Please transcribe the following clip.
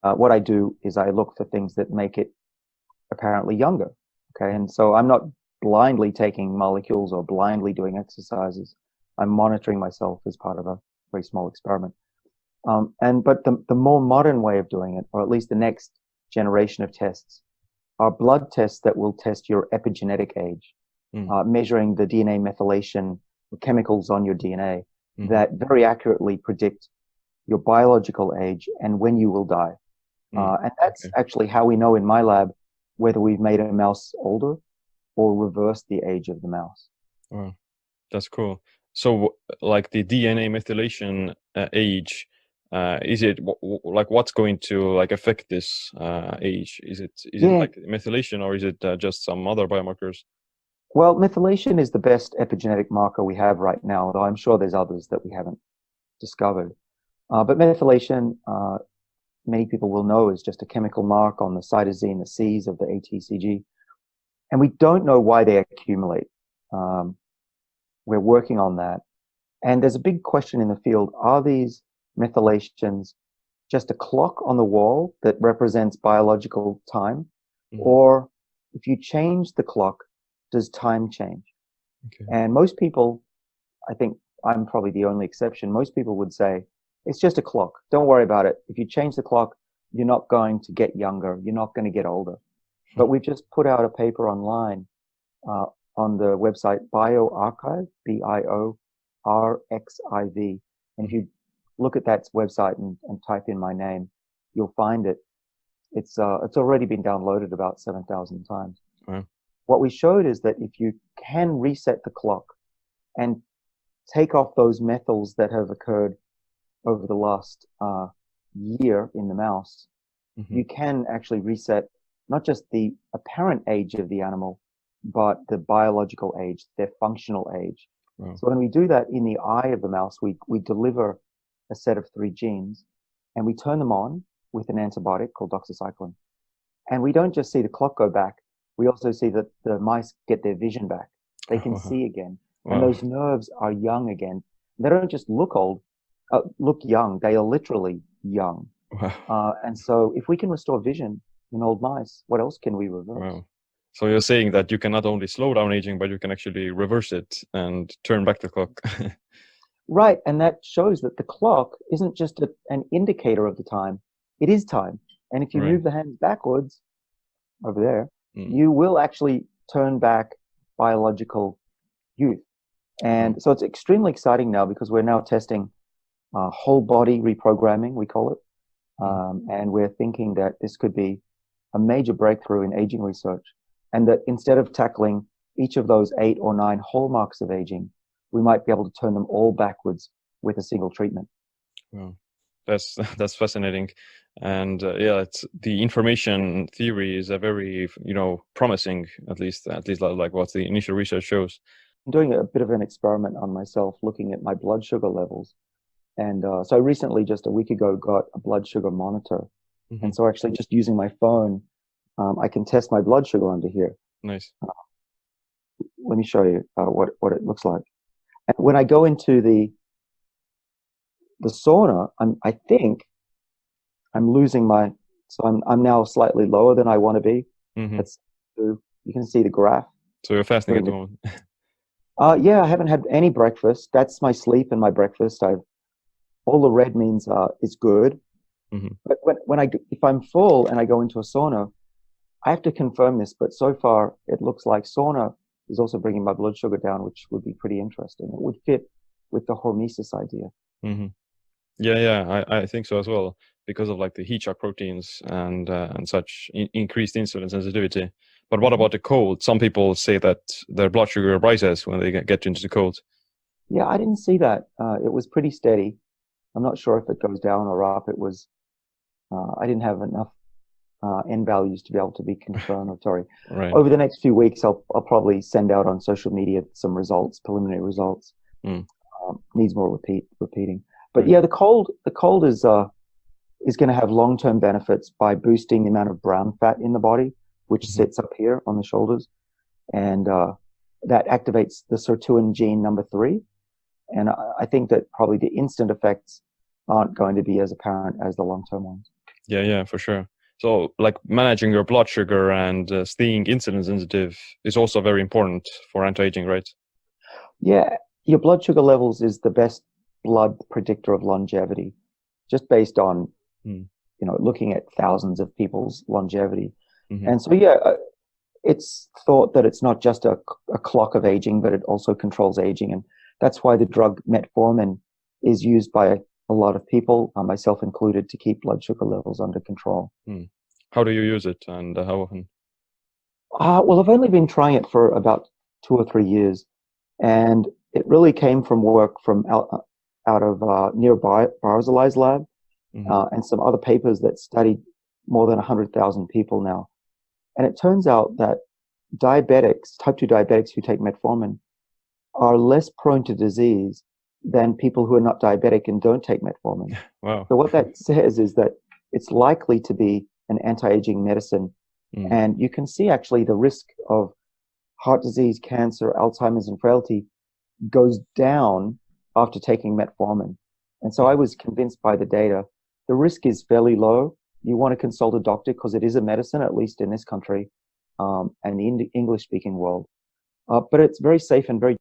what I do is I look for things that make it apparently younger. Okay. And so I'm not blindly taking molecules or blindly doing exercises. I'm monitoring myself as part of a very small experiment. But the more modern way of doing it, or at least the next generation of tests, are blood tests that will test your epigenetic age, measuring the DNA methylation chemicals on your DNA that very accurately predict your biological age and when you will die. And that's actually how we know in my lab whether we've made a mouse older or reversed the age of the mouse. Wow, that's cool. So, like the DNA methylation age, is it like what's going to like affect this age? Is it like methylation, or is it just some other biomarkers? Well, methylation is the best epigenetic marker we have right now, though I'm sure there's others that we haven't discovered. But methylation, many people will know, is just a chemical mark on the cytosine, the Cs of the ATCG. And we don't know why they accumulate. We're working on that. And there's a big question in the field. Are these methylations just a clock on the wall that represents biological time? Or if you change the clock, does time change? And most people, I think I'm probably the only exception, most people would say, it's just a clock. Don't worry about it. If you change the clock, you're not going to get younger. You're not going to get older. But we've just put out a paper online on the website bioRxiv, BIORXIV. And if you look at that website and type in my name, you'll find it. It's already been downloaded about 7,000 times. Wow. What we showed is that if you can reset the clock and take off those methyls that have occurred over the last year in the mouse, you can actually reset not just the apparent age of the animal, but the biological age, their functional age. Wow. So when we do that in the eye of the mouse, we deliver a set of 3 genes and we turn them on with an antibiotic called doxycycline. And we don't just see the clock go back, we also see that the mice get their vision back. They can see again. Wow. And those nerves are young again. They don't just look old, look young. They are literally young. Wow. And so if we can restore vision in old mice, what else can we reverse? Wow. So you're saying that you can not only slow down aging, but you can actually reverse it and turn back the clock. Right. And that shows that the clock isn't just an indicator of the time. It is time. And if you move the hands backwards over there, you will actually turn back biological youth. And so it's extremely exciting now because we're now testing whole body reprogramming, we call it. And we're thinking that this could be a major breakthrough in aging research. And that instead of tackling each of those 8 or 9 hallmarks of aging, we might be able to turn them all backwards with a single treatment. Wow, that's fascinating. And it's the information theory is a very promising, at least like what the initial research shows. I'm doing a bit of an experiment on myself, looking at my blood sugar levels. And so I recently, just a week ago, got a blood sugar monitor. And so actually just using my phone, I can test my blood sugar under here. Nice. Let me show you what it looks like. And when I go into the sauna, I think I'm losing so I'm now slightly lower than I want to be. You can see the graph. So you're fasting at the moment. Yeah, I haven't had any breakfast. That's my sleep and my breakfast. All the red means is good. But if I'm full and I go into a sauna, I have to confirm this, but so far it looks like sauna is also bringing my blood sugar down, which would be pretty interesting. It would fit with the hormesis idea. Yeah, I think so as well, because of like the heat shock proteins and such increased insulin sensitivity. But what about the cold? Some people say that their blood sugar rises when they get into the cold. Yeah, I didn't see that. It was pretty steady. I'm not sure if it goes down or up. I didn't have enough N values to be able to be confirmatory. Right. Over the next few weeks, I'll probably send out on social media some results, preliminary results. Needs more repeating. But yeah, the cold is going to have long-term benefits by boosting the amount of brown fat in the body, which sits up here on the shoulders, and that activates the sirtuin gene number 3. And I think that probably the instant effects aren't going to be as apparent as the long-term ones. Yeah, yeah, for sure. So, like managing your blood sugar and staying insulin sensitive is also very important for anti-aging, right? Yeah, your blood sugar levels is the best blood predictor of longevity, just based on, Mm. looking at thousands of people's longevity. Hmm. And so, yeah, it's thought that it's not just a clock of aging, but it also controls aging. And that's why the drug metformin is used by a lot of people, myself included, to keep blood sugar levels under control. Mm. How do you use it and how often? Well, I've only been trying it for about 2 or 3 years, and it really came from work from out of nearby Barzilai's lab, Hmm. and some other papers that studied more than 100,000 people now. And it turns out that diabetics, type 2 diabetics who take metformin, are less prone to disease than people who are not diabetic and don't take metformin. Wow. So what that says is that it's likely to be an anti-aging medicine. Mm. And you can see actually the risk of heart disease, cancer, Alzheimer's, and frailty goes down after taking metformin. And so I was convinced by the data. The risk is fairly low. You want to consult a doctor because it is a medicine, at least in this country, and the English speaking world. But it's very safe and very